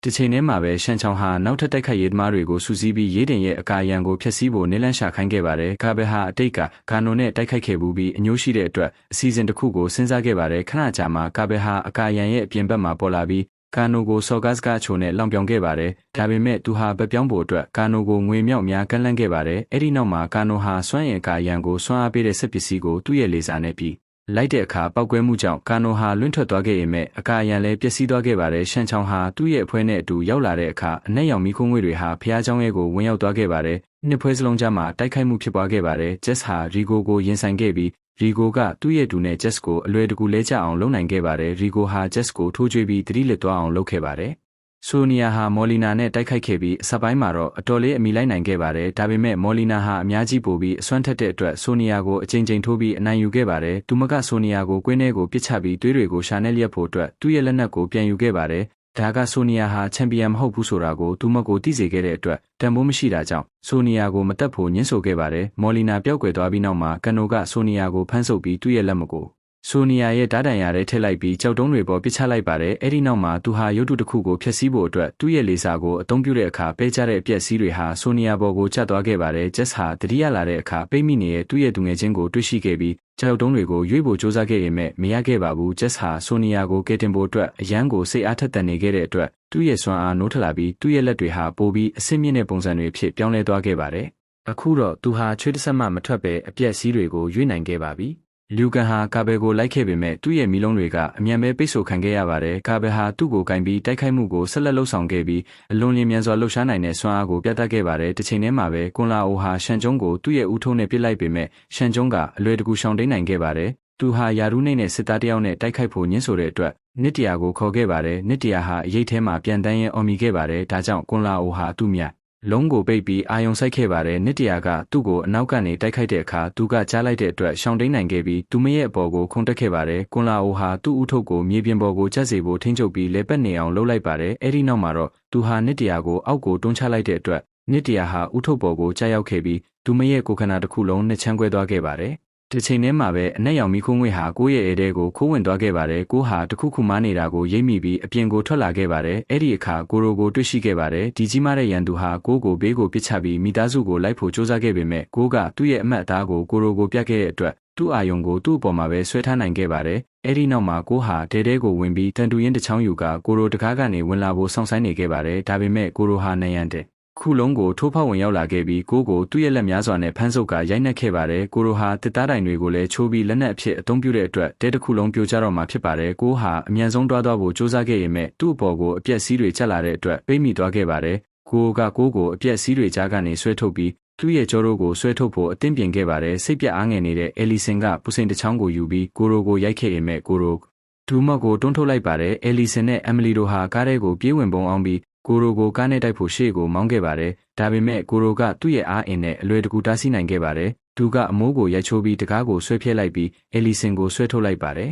တစ်ချိန်တည်းမှာပဲရှန်ချောင်းဟာနောက်ထပ်တိုက်ခိုက်ရေးသမားတွေကိုစုစည်းပြီးရေးတင်ရဲ့အကာအရန်ကိုဖျက်ဆီးဖို့နည်းလမ်းရှာခိုင်းခဲ့ပါတယ်ကာဘယ်ဟာအတိတ်ကဂါနိုနဲ့တိုက်ခိုက်ခဲ့မှုပြီးအညှိုးရှိတဲ့အတွက်အစီအစဉ်တစ်ခုကိုစဉ်းစားခဲ့ပါတယ်ခဏကြာမှကာဘယ်ဟာအကာအရန်ရဲ့အပြင်ဘက်မှာပေါ်လာပြီးကာနိုကိုစော်ကားစကားချိုနဲ့လောင်ပြောင်ခဲ့ပါတယ်။ဒါပေမဲ့သူဟာဗက်ပြောင်းဖို့အတွက်ကာနိုကိုငွေမြောက်များကန့်လန့်ခဲ့ပါတယ်။အဲ့ဒီနောက်မှာကာနိုဟာစွမ်းအင်ကာရန်ကိုစွမ်းအားပေးတဲ့စက်ပစ္စည်းကိုသူ့ရဲ့လေဆာနဲ့ပြီးလိုက်တဲ့အခါပောက်ကွဲမှုကြောင့်ကာနိုဟာလွင့်ထွက်သွားခဲ့ပေမဲ့အကာအရန်လည်းပျက်စီးသွားခဲ့ပါတယ်။ရှန်ချောင်းဟာသူ့ရဲ့အဖွဲ့နဲ့အတူရောက်လာတဲ့အခါအနက်ရောင်မီးခိုးငွေတွေဟာဖျားချောင်းရဲ့ကိုဝင်ရောက်သွားခဲ့ပါတယ်။နှစ်ဖွဲစလုံးကြားမှာတိုက်ခိုက်မှုဖြစ်ပွားခဲ့ပါတယ်။ဂျက်စ်ဟာရီဂိုကိုရင်ဆိုင်ခဲ့ပြီးရီဂိုကသူ့ရဲ့တူနဲ့ဂျက်စ်ကိုအလွယ်တကူလဲကျအောင်လုပ်နိုင်ခဲ့ပါတယ်။ရီဂိုဟာဂျက်စ်ကိုထိုးကြွေးပြီးတတိလစ်သွားအောင်လုပ်ခဲ့ပါတယ်။ဆိုနီယာဟာမော်လီနာနဲ့တိုက်ခိုက်ခဲ့ပြီးအစပိုင်းမှာတော့အတော်လေးအမိလိုက်နိုင်ခဲ့ပါတယ်။ဒါပေမဲ့မော်လီနာဟာအများကြီးပိုပြီးအစွမ်းထက်တဲ့အတွက်ဆိုနီယာကိုအချိန်ချင်းထိုးပြီးအနိုင်ယူခဲ့ပါတယ်။သူမကဆိုနီယာကိုကွင်းထဲကိုပစ်ချပြီးသွေးတွေကိုရှာနဲ့လျက်ဖို့အတွက်သူ့ရဲ့လက်နက်ကိုပြန်ယူခဲ့ပါတယ်။ဒါကဆိုနီယာဟာချန်ပီယံမဟုတ်ဘူးဆိုတာကိုသူမကိုသိစေခဲ့တဲ့အတွက်တန်ဖိုးမရှိတာကြောင့်ဆိုနီယာကိုမတက်ဖို့ညှင်းဆိုခဲ့ပါတယ်။မော်လီနာပျောက်ကွယ်သွားပြီးနောက်မှာကန်နိုကဆိုနီယာကိုဖမ်းဆုပ်ပြီးသူ့ရဲ့လက်မကိုဆိုနီယာရဲ့ဓာတ်တန်ရာထဲထည့်လိုက်ပြီးကြောက်တုံးတွေပေါ်ပစ်ချလိုက်ပါတယ်။အဲ့ဒီနောက်မှာသူဟာရုပ်တုတစ်ခုကိုဖျက်ဆီးဖို့အတွက်သူ့ရဲ့လေဆာကိုအသုံးပြုတဲ့အခါပဲကျတဲ့အပြက်စီးတွေဟာဆိုနီယာပေါ်ကိုကျသွားခဲ့ပါတယ်။ဂျက်စ်ဟာတတိယလာတဲ့အခါပိတ်မိနေတဲ့သူ့ရဲ့သူငယ်ချင်းကိုတွေ့ရှိခဲ့ပြီးကြောက်တုံးတွေကိုရွေးဖို့စ조사ခဲ့ပေမဲ့မရခဲ့ပါဘူး။ဂျက်စ်ဟာဆိုနီယာကိုကယ်တင်ဖို့အတွက်အရန်ကိုစိတ်အားထက်သန်နေခဲ့တဲ့အတွက်သူ့ရဲ့စွမ်းအားနိုးထလာပြီးသူ့ရဲ့လက်တွေဟာပိုပြီးအဆင့်မြင့်တဲ့ပုံစံတွေဖြစ်ပြောင်းလဲသွားခဲ့ပါတယ်။အခုတော့သူဟာချွေးတစ်ဆက်မှမထွက်ပဲအပြက်စီးတွေကိုရွေးနိုင်ခဲ့ပါပြီ။လူကန်ဟာကာဘယ်ကိုလိုက်ခဲ့ပေမဲ့သူ့ရဲ့မီးလုံးတွေကအမြန်ပဲပိတ်ဆို့ခံခဲ့ရပါတယ်။ကာဘယ်ဟာသူ့ကိုကင်ပြီးတိုက်ခိုက်မှုကိုဆက်လက်လှုပ်ဆောင်ခဲ့ပြီးအလွန်လျင်မြန်စွာလှုပ်ရှားနိုင်တဲ့စွမ်းအားကိုပြသခဲ့ပါတယ်။တစ်ချိန်တည်းမှာပဲကွန်လာအိုဟာရှန်ကျုံးကိုသူ့ရဲ့ဦးထုံးနဲ့ပစ်လိုက်ပေမဲ့ရှန်ကျုံးကအလွယ်တကူရှောင်တိန်နိုင်ခဲ့ပါတယ်။သူဟာယာရူးနှိမ့်တဲ့စစ်သားတယောက်နဲ့တိုက်ခိုက်ဖို့ညှင်းဆိုတဲ့အတွက်နစ်တရာကိုခေါ်ခဲ့ပါတယ်။နစ်တရာဟာအရေးထဲမှာပြန်တန်းရင်အော်မီခဲ့ပါတယ်။ဒါကြောင့်ကွန်လာအိုဟာသူ့မြတ်လုံးကိုပိတ်ပြီးအာယုံဆိုင်ခဲ့ပါတယ်။နစ်တရာကသူ့ကိုအနောက်ကနေတိုက်ခိုက်တဲ့အခါသူကကြားလိုက်တဲ့အတွက်ရှောင်တိန်နိုင်ခဲ့ပြီးသူမရဲ့အပေါ်ကိုခုန်တက်ခဲ့ပါတယ်။ကွန်လာအိုဟာသူ့ဦးထုပ်ကိုမြေပြင်ပေါ်ကိုကျစေဖို့ထိန်းချုပ်ပြီးလက်ပတ်နေအောင်လှုပ်လိုက်ပါတယ်။အဲဒီနောက်မှာတော့သူဟာနစ်တရာကိုအောက်ကိုတွန်းချလိုက်တဲ့အတွက်နစ်တရာဟာဦးထုပ်ပေါ်ကိုကျရောက်ခဲ့ပြီးသူမရဲ့ကိုယ်ခန္ဓာတစ်ခုလုံးနှစ်ချမ်းကွဲသွားခဲ့ပါတယ်။ဒီချိန်ထဲမှာပဲအနက်ရောင်မီးခိုးငွေ့ဟာကိုယ့်ရဲ့အဲတဲကိုခိုးဝင်သွားခဲ့ပါတယ်။ကိုဟာတခုခုမားနေတာကိုရိပ်မိပြီးအပြင်ကိုထွက်လာခဲ့ပါတယ်။အဲ့ဒီအခါကိုရိုကိုတွေ့ရှိခဲ့ပါတယ်။ဒီကြီးမားတဲ့ရန်သူဟာကိုကိုဘေးကိုပစ်ချပြီးမိသားစုကိုလိုက်ဖို့စ조사ခဲ့ပေမဲ့ကိုကသူ့ရဲ့အမတ်အသားကိုကိုရိုကိုပြတ်ခဲ့တဲ့အတွက်သူ့အာယုံကိုသူ့အပေါ်မှာပဲဆွဲထားနိုင်ခဲ့ပါတယ်။အဲ့ဒီနောက်မှာကိုဟာတဲတဲကိုဝင်ပြီးတန်တူရင်တစ်ချောင်းယူကကိုရိုတကားကနေဝင်လာဖို့စောင့်ဆိုင်းနေခဲ့ပါတယ်။ဒါပေမဲ့ကိုရိုဟာနယံတဲ့ ခုလုံးကိုထိုးဖောက်ဝင်ရောက်လာခဲ့ပြီးကိုကိုသူ့ရဲ့လက်များစွာနဲ့ဖမ်းဆုပ်ကရိုက်နှက်ခဲ့ပါတယ်ကိုရိုဟာတစ်သားတိုင်တွေကိုလည်းချိုးပြီးလက်နက်အဖြစ်အသုံးပြုတဲ့အတွက်တဲတစ်ခုလုံးပြိုကျတော့မှာဖြစ်ပါတယ်ကိုဟာအမြန်ဆုံးတွားသွားဖို့စူးစမ်းခဲ့ရမဲ့သူ့အပေါ်ကိုအပြက်စီးတွေကျလာတဲ့အတွက်ပိတ်မိသွားခဲ့ပါတယ်ကိုကိုအပြက်စီးတွေကြားကနေဆွဲထုတ်ပြီးသူ့ရဲ့ကြောတို့ကိုဆွဲထုတ်ဖို့အသင့်ပြင်ခဲ့ပါတယ်စိတ်ပြအားငယ်နေတဲ့အဲလီဆင်ကပူစိန်တစ်ချောင်းကိုယူပြီးကိုရိုကိုရိုက်ခဲ့ရမဲ့ကိုရိုဒူးမော့ကိုတွန်းထုတ်လိုက်ပါတယ်အဲလီဆင်နဲ့အမလီတို့ဟာကားထဲကိုပြေးဝင်ပုံအောင်ပြီးကိုရိုကိုကားနဲ့တိုက်ဖို့ရှေ့ကိုမောင်းခဲ့ပါတယ်ဒါပေမဲ့ကိုရိုကသူ့ရဲ့အားအင်နဲ့အလွယ်တကူတားဆီးနိုင်ခဲ့ပါတယ်ဒူကအမိုးကိုရိုက်ချိုးပြီးတကားကိုဆွဲဖျက်လိုက်ပြီးအဲလီဆင်ကိုဆွဲထုတ်လိုက်ပါတယ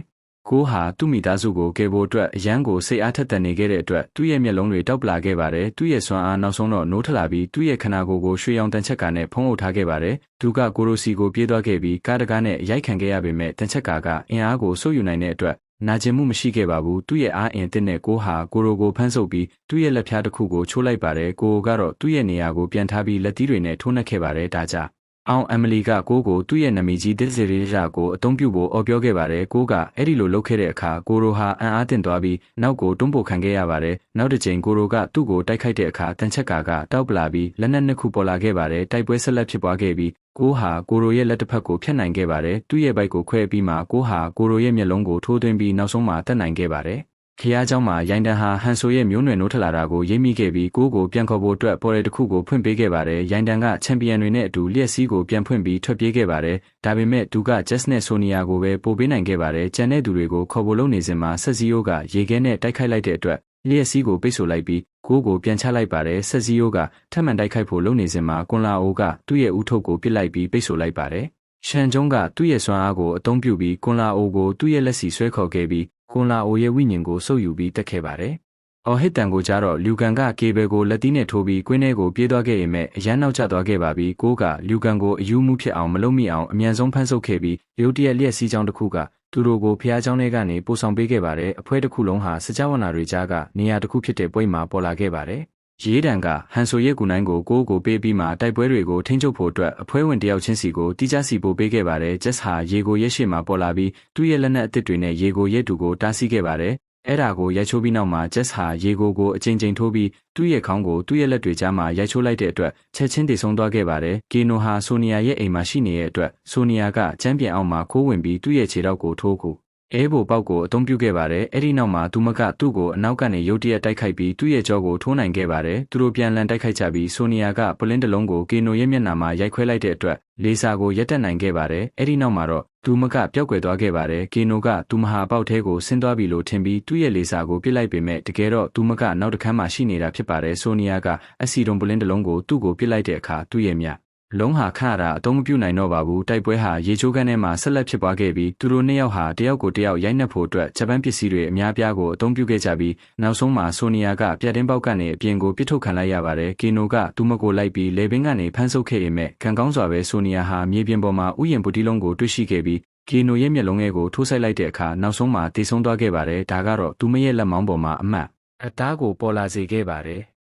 ်ကိုဟာသူ့မိသားစုကိုကယ်ဖို့အတွက်အရန်ကိုစိတ်အားထက်သန်နေခဲ့တဲ့အတွက်သူ့ရဲ့မျက်လုံးတွေတောက်ပလာခဲ့ပါတယ်သူ့ရဲ့စွမ်းအားနောက်ဆုံးတော့နိုးထလာပြီးသူ့ရဲ့ခန္ဓာကိုယ်ကိုရွှေရောင်တန်ချက်ကနဲ့ဖုံးအုပ်ထားခဲ့ပါတယ်ဒူကကိုရိုစီကိုပြေးသွားခဲ့ပြီးကားတကားနဲ့ရိုက်ခံခဲ့ရပေမဲ့တန်ချက်ကအင်အားကိုစိုးယူနိုင်တဲ့အတွက်နာကျင်မှုမရှိခဲ့ပါဘူးသူ့ရဲ့အားအင်တစ်နဲ့ကိုဟာကိုရိုကိုဖမ်းဆုပ်ပြီးသူ့ရဲ့လက်ဖြားတစ်ခုကိုချိုးလိုက်ပါတယ်ကိုကတော့သူ့ရဲ့နေရာကိုပြန်ထားပြီးလက်သီးတွေနဲ့ထိုးနှက်ခဲ့ပါတယ်ဒါကြောင့်အောင်အမလီကကိုကိုသူ့ရဲ့နာမည်ကြီးဒစ်ဇီရီယာကိုအသုံးပြုဖို့အော်ပြောခဲ့ပါတယ်ကိုကအဲ့ဒီလိုလုပ်ခဲ့တဲ့အခါကိုရိုဟာအံ့အားသင့်သွားပြီးနောက်ကိုတွန်းပို့ခံခဲ့ရပါတယ်နောက်တစ်ချိန်ကိုရိုကသူ့ကိုတိုက်ခိုက်တဲ့အခါတန်ချက်ကတောက်ပလာပြီးလက်နက်နှစ်ခုပေါ်လာခဲ့ပါတယ်တိုက်ပွဲဆက်လက်ဖြစ်ပွားခဲ့ပြီးကိုဟာကိုရိုရဲ့လက်တစ်ဖက်ကိုဖျက်နိုင်ခဲ့ပါတယ်သူ့ရဲ့ဘိုက်ကိုခွဲပြီးမှကိုဟာကိုရိုရဲ့မျက်လုံးကိုထိုးသွင်းပြီးနောက်ဆုံးမှတတ်နိုင်ခဲ့ပါတယ်ခရီးเจ้าမှာရိုင်တန်ဟာဟန်ဆိုရဲ့မျိုးနွယ်နိုးထလာတာကိုရိပ်မိခဲ့ပြီးကိုပြန်ခေါ်ဖို့အတွက်ပေါ်ရတစ်ခုကိုဖွင့်ပေးခဲ့ပါတယ်ရိုင်တန်ကချန်ပီယံတွေနဲ့အတူလျက်စီးကိုပြန်ဖွင့်ပြီးထွက်ပြေးခဲ့ပါတယ်ဒါပေမဲ့သူကဂျက်စ်နဲ့ဆိုနီယာကိုပဲပို့ပေးနိုင်ခဲ့ပါတယ်ကျန်တဲ့သူတွေကိုခေါ်ဖို့လုပ်နေစဉ်မှာဆက်စီယိုကရေခဲနဲ့တိုက်ခိုက်လိုက်တဲ့အတွက်လျက်စီးကိုပိတ်ဆို့လိုက်ပြီးကိုပြန်ချလိုက်ပါတယ်ဆက်စီယိုကထပ်မံတိုက်ခိုက်ဖို့လုပ်နေစဉ်မှာကွန်လာအိုကသူ့ရဲ့ဦးထုတ်ကိုပစ်လိုက်ပြီးပိတ်ဆို့လိုက်ပါတယ်ရှန်ကျုံးကသူ့ရဲ့စွမ်းအားကိုအသုံးပြုပြီးကွန်လာအိုကိုသူ့ရဲ့လက်စီဆွဲခေါ်ခဲ့ပြီးကွန်လာအိုရဲ့ဝိညာဉ်ကိုစုပ်ယူပြီးတက်ခဲ့ပါတယ်။အော်ဟစ်တန်ကိုကြားတော့လူကန်ကကေဘယ်ကိုလက်သီးနဲ့ထိုးပြီးကွင်းထဲကိုပြေးသွားခဲ့ရမဲ့အရန်နောက်ကျသွားခဲ့ပါပြီ။ကိုကလူကန်ကိုအယူမှုဖြစ်အောင်မလုပ်မိအောင်အမြန်ဆုံးဖမ်းဆုပ်ခဲ့ပြီးရုတ်တရက်လျက်စီးကြောင်းတစ်ခုကသူတို့ကိုဖျားเจ้าထဲကနေပို့ဆောင်ပေးခဲ့ပါတယ်။အဖွဲတစ်ခုလုံးဟာစကြဝဠာတွေကြားကနေရာတစ်ခုဖြစ်တဲ့ပွဲမှာပေါ်လာခဲ့ပါတယ်။ရေးတံကဟန်ဆိုရဲ့ကူနိုင်ကိုကိုပေးပြီးမှတိုက်ပွဲတွေကိုထိန်းချုပ်ဖို့အတွက်အဖွဲဝင်တယောက်ချင်းစီကိုတိကျစီပို့ပေးခဲ့ပါတယ်။ဂျက်ဟာရေကိုရက်ရှိမှပေါ်လာပြီးသူ့ရဲ့လက်နက်အသစ်တွေနဲ့ရေကိုရက်တူကိုတားဆီးခဲ့ပါတယ်။အဲ့ဒါကိုရိုက်ချိုးပြီးနောက်မှာဂျက်ဟာရေကိုအချိန်ထိုးပြီးသူ့ရဲ့ခေါင်းကိုသူ့ရဲ့လက်တွေကြားမှာရိုက်ချိုးလိုက်တဲ့အတွက်ချက်ချင်းတည်ဆုံသွားခဲ့ပါတယ်။ကီနိုဟာဆိုနီယာရဲ့အိမ်မှာရှိနေတဲ့အတွက်ဆိုနီယာကချမ်းပြန်အောင်မှာခိုးဝင်ပြီးသူ့ရဲ့ခြေထောက်ကိုထိုးခုအဲဘိုပေါက်ကိုအသုံးပြုခဲ့ပါတယ်။အဲ့ဒီနောက်မှာသူမကသူ့ကိုအနောက်ကနေရုတ်တရက်တိုက်ခိုက်ပြီးသူ့ရဲ့ကြောကိုထိုးနိုင်ခဲ့ပါတယ်။သူတို့ပြန်လည်တိုက်ခိုက်ကြပြီးဆိုနီယာကပလင်းတစ်လုံးကိုကီနိုရဲ့မျက်နှာမှာရိုက်ခွဲလိုက်တဲ့အတွက်လေဆာကိုရက်တက်နိုင်ခဲ့ပါတယ်။အဲ့ဒီနောက်မှာတော့သူမကပျောက်ကွယ်သွားခဲ့ပါတယ်။ကီနိုကသူမဟာပေါက်ထဲကိုဆင်းသွားပြီလို့ထင်ပြီးသူ့ရဲ့လေဆာကိုပစ်လိုက်ပေမဲ့တကယ်တော့သူမကနောက်တစ်ခန်းမှာရှိနေတာဖြစ်ပါတယ်။ဆိုနီယာကအက်ဆီဒွန်ပလင်းတစ်လုံးကိုသူ့ကိုပစ်လိုက်တဲ့အခါသူ့ရဲ့မျက်လုံးဟာခါရအသုံးမပြုနိုင်တော့ပါဘူးတိုက်ပွဲဟာရေချိုးခန်းထဲမှာဆက်လက်ဖြစ်ပွားခဲ့ပြီးသူတို့နှစ်ယောက်ဟာတယောက်ကိုတယောက်ရိုက်နှက်ဖို့အတွက်ဂျပန်ပစ္စည်းတွေအများပြားကိုအသုံးပြုခဲ့ကြပြီးနောက်ဆုံးမှာဆိုနီယာကပြတ်တင်းပေါက်ကနေအပြင်ကိုပစ်ထုတ်ခံလိုက်ရပါတယ်ကီနိုကသူမကိုလိုက်ပြီးလေဘင်းကနေဖမ်းဆုပ်ခဲ့ရမဲ့ခံကောင်းစွာပဲဆိုနီယာဟာမြေပြင်ပေါ်မှာဥယျာဉ်ပူတီလုံးကိုတွေ့ရှိခဲ့ပြီးကီနိုရဲ့မျက်လုံးကိုထိုးဆိုင်လိုက်တဲ့အခါနောက်ဆုံးမှာတည်ဆုံသွားခဲ့ပါတယ်ဒါကတော့သူမရဲ့လက်မောင်းပေါ်မှာအသားကိုပေါ်လာစေခဲ့ပါတယ်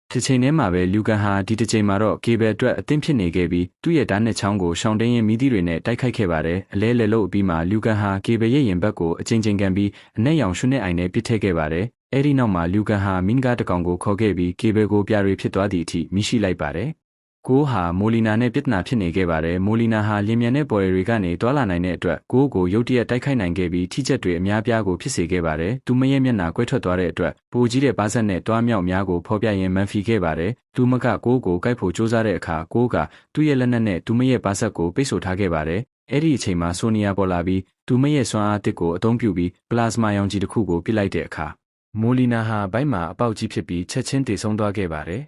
ဒီချိန်ထဲမှာပဲလူကန်ဟာဒီတစ်ချိန်မှာတော့ကေဘယ်အတွက်အသင့်ဖြစ်နေခဲ့ပြီးသူ့ရဲ့ဓာတ်နှစ်ချောင်းကိုရှောင်းတင်းရင်မီးသီးတွေနဲ့တိုက်ခိုက်ခဲ့ပါတယ်အလဲလဲလို့အပြီးမှာလူကန်ဟာကေဘယ်ရဲ့ရင်ဘတ်ကိုအချိန်ချင်းကန်ပြီးအနက်ရောင်ရွှေနဲ့အိုင်နဲ့ပစ်ထည့်ခဲ့ပါတယ်အဲ့ဒီနောက်မှာလူကန်ဟာမင်းကားတကောင်ကိုခေါ်ခဲ့ပြီးကေဘယ်ကိုပြတွေဖြစ်သွားသည့်အထိမိရှိလိုက်ပါတယ်ကိုဟာမိုလီနာနဲ့ပြဿနာဖြစ်နေခဲ့ပါတယ်မိုလီနာဟာလျင်မြန်တဲ့ပေါ်ရီတွေကနေတွာလာနိုင်တဲ့အတွက်ကိုရုတ်တရက်တိုက်ခိုက်နိုင်ခဲ့ပြီးထိချက်တွေအများပြားကိုဖြစ်စေခဲ့ပါတယ်သူမရဲ့မျက်နှာကွဲထွက်သွားတဲ့အတွက်ပိုကြီးတဲ့ပါးစပ်နဲ့တွားမြောက်များကိုဖော်ပြရင်းမန်ဖီခဲ့ပါတယ်သူမကကိုကိုက်ဖို့စူးစမ်းတဲ့အခါကိုကသူ့ရဲ့လက်နက်နဲ့သူမရဲ့ပါးစပ်ကိုပိတ်ဆို့ထားခဲ့ပါတယ်အဲ့ဒီအချိန်မှာဆိုနီယာပေါ်လာပြီးသူမရဲ့စွမ်းအားတစ်ကိုအသုံးပြုပြီးပလာစမာရောင်ကြီးတစ်ခုကိုပစ်လိုက်တဲ့အခါမိုလီနာဟာဘိုက်မှာအပေါက်ကြီးဖြစ်ပြီးချက်ချင်းတည်ဆုံသွားခဲ့ပါတယ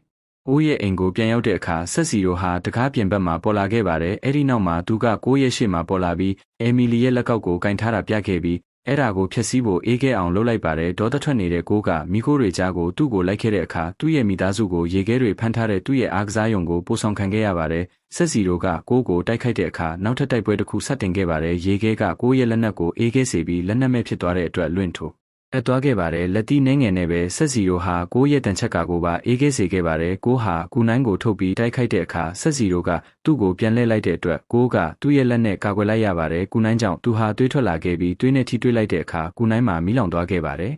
်အိုးရဲ့အိမ်ကိုပြန်ရောက်တဲ့အခါဆက်စီရိုဟာတကားပြင်ဘက်မှာပေါ်လာခဲ့ပါတယ်။အဲ့ဒီနောက်မှာသူကကိုရဲ့ရှေ့မှာပေါ်လာပြီးအမီလီရဲ့လက်ကောက်ကိုကင်ထားတာပြခဲ့ပြီးအဲ့ဒါကိုဖျက်ဆီးဖို့အေးခဲအောင်လုပ်လိုက်ပါတယ်။ဒေါသထွက်နေတဲ့ကိုကမိခိုးတွေကြားကိုသူ့ကိုလိုက်ခဲ့တဲ့အခါသူ့ရဲ့မိသားစုကိုရေခဲတွေဖမ်းထားတဲ့သူ့ရဲ့အားကစားရုံကိုပို့ဆောင်ခံခဲ့ရပါတယ်။ဆက်စီရိုကကိုတိုက်ခိုက်တဲ့အခါနောက်ထပ်တိုက်ပွဲတစ်ခုဆက်တင်ခဲ့ပါတယ်။ရေခဲကကိုရဲ့လက်နက်ကိုအေးခဲစေပြီးလက်နက်မဲ့ဖြစ်သွားတဲ့အတွက်လွင့်ထိုသွားခဲ့ပါတယ်လက်တီးနှင်းငယ်နဲ့ပဲဆက်စီရိုဟာကိုရဲ့တန်ချက်ကကိုပါအေးခဲစေခဲ့ပါတယ်ကိုဟာကူနိုင်ကိုထုတ်ပြီးတိုက်ခိုက်တဲ့အခါဆက်စီရိုကသူ့ကိုပြန်လှည့်လိုက်တဲ့အတွက်ကိုကသူ့ရဲ့လက်နဲ့ကာကွယ်လိုက်ရပါတယ်ကူနိုင်ကြောင့်သူဟာတွေးထွက်လာခဲ့ပြီးတွေးနဲ့ထိတွေးလိုက်တဲ့အခါကူနိုင်မှာမီးလောင်သွားခဲ့ပါတယ်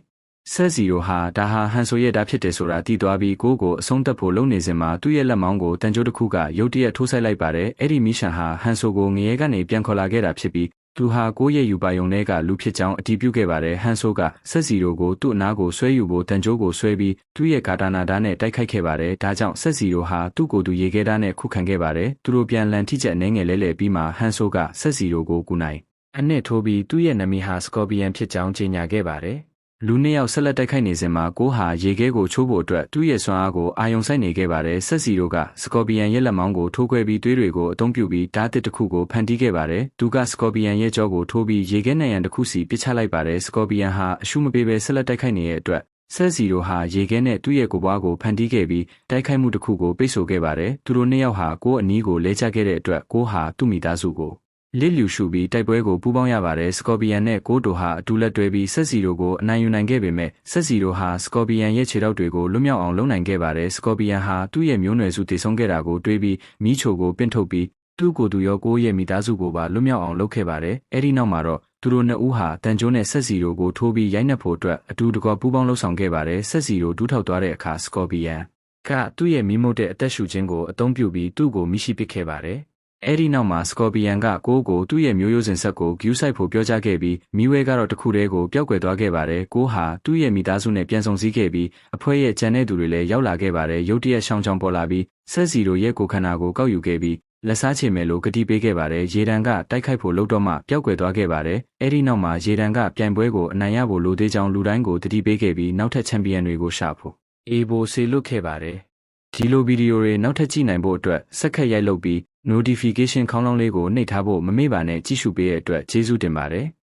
ဆက်စီရိုဟာဒါဟာဟန်ဆိုရဲ့ဓာဖြစ်တယ်ဆိုတာသိသွားပြီးကိုကိုအဆုံးသတ်ဖို့လုပ်နေစဉ်မှာသူ့ရဲ့လက်မောင်းကိုတန်ကြိုးတစ်ခုကရုတ်တရက်ထိုးဆိုင်လိုက်ပါတယ်။အဲ့ဒီမီရှန်ဟာဟန်ဆိုကိုငရဲကနေပြန်ခေါ်လာခဲ့တာဖြစ်ပြီးသူဟာကိုရဲ့ယူပါယုံထဲကလူဖြစ်ကြောင်းအတည်ပြုခဲ့ပါတယ်။ဟန်ဆိုကဆက်စီရိုကိုသူ့အနားကိုဆွဲယူဖို့တန်ကြိုးကိုဆွဲပြီးသူ့ရဲ့ဂါတာနာဓာတ်နဲ့တိုက်ခိုက်ခဲ့ပါတယ်။ဒါကြောင့်ဆက်စီရိုဟာသူ့ကိုယ်သူရေခဲဓာတ်နဲ့ခုခံခဲ့ပါတယ်။သူတို့ပြန်လန်ထိချက်အနေငယ်လဲပြီးမှဟန်ဆိုကဆက်စီရိုကိုကူနိုင်အနှစ်ထိုးပြီးသူ့ရဲ့နာမည်ဟာစကော်ပီယန်ဖြစ်ကြောင်းကြေညာခဲ့ပါတယ်။လူနှစ်ယောက်ဆက်လက်တိုက်ခိုက်နေစဉ်မှာကိုဟာရေခဲကိုချိုးဖို့အတွက်သူ့ရဲ့စွမ်းအားကိုအာယုံစိုက်နေခဲ့ပါတယ်။ဆက်စီရိုကစကော်ပီယန်ရဲ့လက်မောင်းကိုထိုးခွဲပြီးသွေးတွေကိုအသုံးပြုပြီးဓာတ်တစ်တစ်ခုကိုဖန်တီးခဲ့ပါတယ်။သူကစကော်ပီယန်ရဲ့ကြောကိုထိုးပြီးရေခဲနံရံတစ်ခုစီပစ်ချလိုက်ပါတယ်။စကော်ပီယန်ဟာအရှုမပေးဘဲဆက်လက်တိုက်ခိုက်နေတဲ့အတွက်ဆက်စီရိုဟာရေခဲနဲ့သူ့ရဲ့ကိုယ်ပွားကိုဖန်တီးခဲ့ပြီးတိုက်ခိုက်မှုတစ်ခုကိုပိတ်ဆို့ခဲ့ပါတယ်။သူတို့နှစ်ယောက်ဟာကိုအနီးကိုလဲချခဲ့တဲ့အတွက်ကိုဟာသူ့မိသားစုကိုလစ်လျူရှုပြီးတိုက်ပွဲကိုပူးပေါင်းရပါတယ်။စကော်ပီယန်နဲ့ကိုတိုဟာအတူလက်တွဲပြီးဆက်စီရိုကိုအနိုင်ယူနိုင်ခဲ့ပေမဲ့ဆက်စီရိုဟာစကော်ပီယန်ရဲ့ခြေထောက်တွေကိုလွတ်မြောက်အောင်လုပ်နိုင်ခဲ့ပါတယ်။စကော်ပီယန်ဟာသူ့ရဲ့မျိုးနွယ်စုတည်ဆုံးခဲ့တာကိုတွေးပြီးမီးချိုကိုပင့်ထုတ်ပြီးသူ့ကိုယ်သူရောကိုရဲ့မိသားစုကိုပါလွတ်မြောက်အောင်လုပ်ခဲ့ပါတယ်။အဲဒီနောက်မှာတော့သူတို့နှစ်ဦးဟာတန်ကြိုးနဲ့ဆက်စီရိုကိုထိုးပြီးရိုက်နှက်ဖို့အတွက်အတူတကွပူးပေါင်းလှုပ်ဆောင်ခဲ့ပါတယ်။ဆက်စီရိုဒူးထောက်သွားတဲ့အခါစကော်ပီယန်ကသူ့ရဲ့မိမုတ်တဲ့အသက်ရှူခြင်းကိုအသုံးပြုပြီးသူ့ကိုမိရှိပစ်ခဲ့ပါတယ်။အဲဒီနောက်မှာစကော်ပီယန်ကကိုသူ့ရဲ့မျိုးရိုးစဉ်ဆက်ကိုဂယူးဆိုင်ဖို့ပြောကြားခဲ့ပြီးမီးဝဲကတော့တခုတည်းကိုပျောက်ကွယ်သွားခဲ့ပါတယ်။ကိုဟာသူ့ရဲ့မိသားစုနဲ့ပြန်ဆုံစည်းခဲ့ပြီးအဖွဲရဲ့ကျန်တဲ့သူတွေလည်းရောက်လာခဲ့ပါတယ်။ရုတ်တရက်ရှောင်းချောင်းပေါ်လာပြီးဆက်စီရိုရဲ့ကိုခန္ဓာကိုကောက်ယူခဲ့ပြီးလက်စားချေမယ်လို့ကတိပေးခဲ့ပါတယ်။ရေတံကတိုက်ခိုက်ဖို့လှုပ်တော့မှပျောက်ကွယ်သွားခဲ့ပါတယ်။အဲဒီနောက်မှာရေတံကပြိုင်ပွဲကိုအနိုင်ရဖို့လိုသေးကြောင်းလူတိုင်းကိုတတိပေးခဲ့ပြီးနောက်ထပ်ချန်ပီယံတွေကိုရှာဖို့အေဘိုဆေလွတ်ခဲ့ပါတယ်။ဒီလိုဗီဒီယိုတွေနောက်ထပ်ကြည့်နိုင်ဖို့အတွက်ဆက်ခက်ရိုက်လုပ်ပြီးnotification ခေါင်းလောင်းလေးကိုနှိပ်ထားဖို့မမေ့ပါနဲ့ကြည့်ရှုပေးတဲ့အတွက်ကျေးဇူးတင်ပါတယ်။